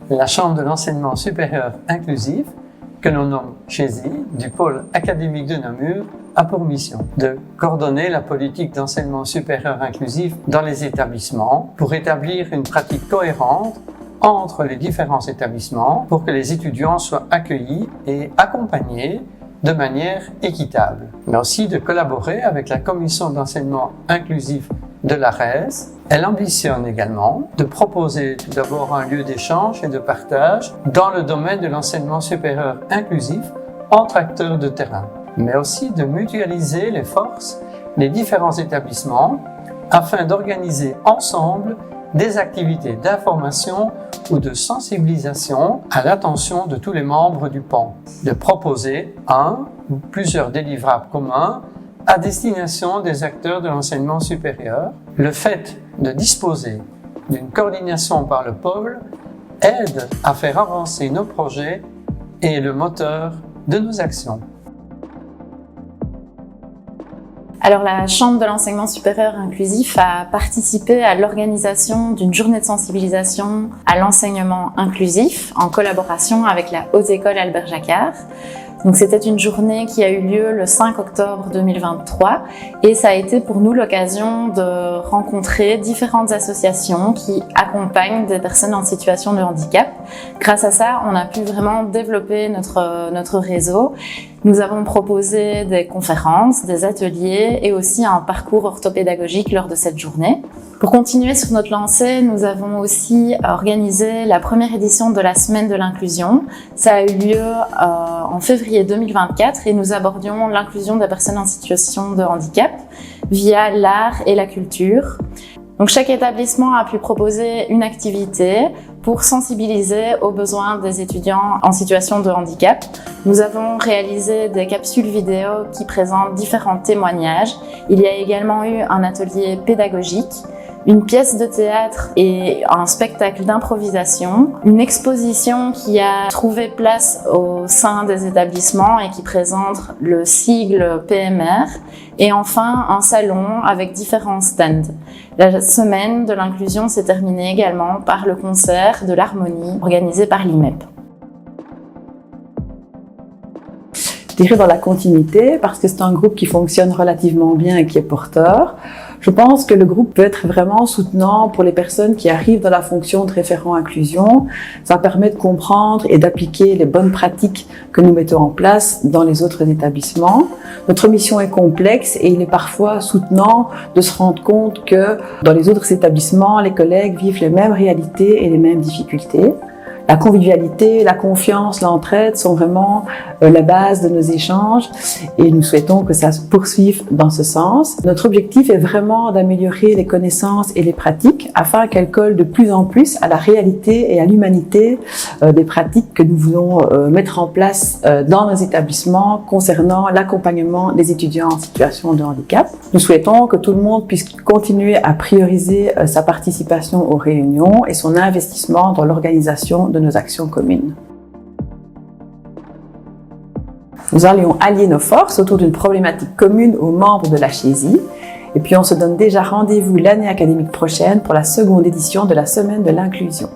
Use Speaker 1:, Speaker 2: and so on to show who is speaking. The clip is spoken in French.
Speaker 1: la Chambre de l'enseignement supérieur inclusif, que l'on nomme CHESI, du pôle académique de Namur, a pour mission de coordonner la politique d'enseignement supérieur inclusif dans les établissements pour établir une pratique cohérente entre les différents établissements pour que les étudiants soient accueillis et accompagnés de manière équitable, mais aussi de collaborer avec la commission d'enseignement inclusif de l'ARES. Elle ambitionne également de proposer tout d'abord un lieu d'échange et de partage dans le domaine de l'enseignement supérieur inclusif entre acteurs de terrain, mais aussi de mutualiser les forces des différents établissements afin d'organiser ensemble des activités d'information ou de sensibilisation à l'attention de tous les membres du PAN, de proposer un ou plusieurs délivrables communs à destination des acteurs de l'enseignement supérieur. Le fait de disposer d'une coordination par le pôle aide à faire avancer nos projets et est le moteur de nos actions.
Speaker 2: Alors, la Chambre de l'enseignement supérieur inclusif a participé à l'organisation d'une journée de sensibilisation à l'enseignement inclusif en collaboration avec la Haute École Albert Jacquard. Donc, c'était une journée qui a eu lieu le 5 octobre 2023 et ça a été pour nous l'occasion de rencontrer différentes associations qui accompagnent des personnes en situation de handicap. Grâce à ça, on a pu vraiment développer notre réseau. Nous avons proposé des conférences, des ateliers et aussi un parcours orthopédagogique lors de cette journée. Pour continuer sur notre lancée, nous avons aussi organisé la première édition de la Semaine de l'inclusion. Ça a eu lieu en février 2024 et nous abordions l'inclusion des personnes en situation de handicap via l'art et la culture. Donc, chaque établissement a pu proposer une activité pour sensibiliser aux besoins des étudiants en situation de handicap. Nous avons réalisé des capsules vidéo qui présentent différents témoignages. Il y a également eu un atelier pédagogique, une pièce de théâtre et un spectacle d'improvisation, une exposition qui a trouvé place au sein des établissements et qui présente le sigle PMR, et enfin un salon avec différents stands. La semaine de l'inclusion s'est terminée également par le concert de l'harmonie organisé par l'IMEP.
Speaker 3: Je dirais dans la continuité, parce que c'est un groupe qui fonctionne relativement bien et qui est porteur. Je pense que le groupe peut être vraiment soutenant pour les personnes qui arrivent dans la fonction de référent inclusion. Ça permet de comprendre et d'appliquer les bonnes pratiques que nous mettons en place dans les autres établissements. Notre mission est complexe et il est parfois soutenant de se rendre compte que dans les autres établissements, les collègues vivent les mêmes réalités et les mêmes difficultés. La convivialité, la confiance, l'entraide sont vraiment la base de nos échanges et nous souhaitons que ça se poursuive dans ce sens. Notre objectif est vraiment d'améliorer les connaissances et les pratiques afin qu'elles collent de plus en plus à la réalité et à l'humanité des pratiques que nous voulons mettre en place dans nos établissements concernant l'accompagnement des étudiants en situation de handicap. Nous souhaitons que tout le monde puisse continuer à prioriser sa participation aux réunions et son investissement dans l'organisation de nos actions communes. Nous allions allier nos forces autour d'une problématique commune aux membres de la CHESI et puis on se donne déjà rendez-vous l'année académique prochaine pour la seconde édition de la Semaine de l'inclusion.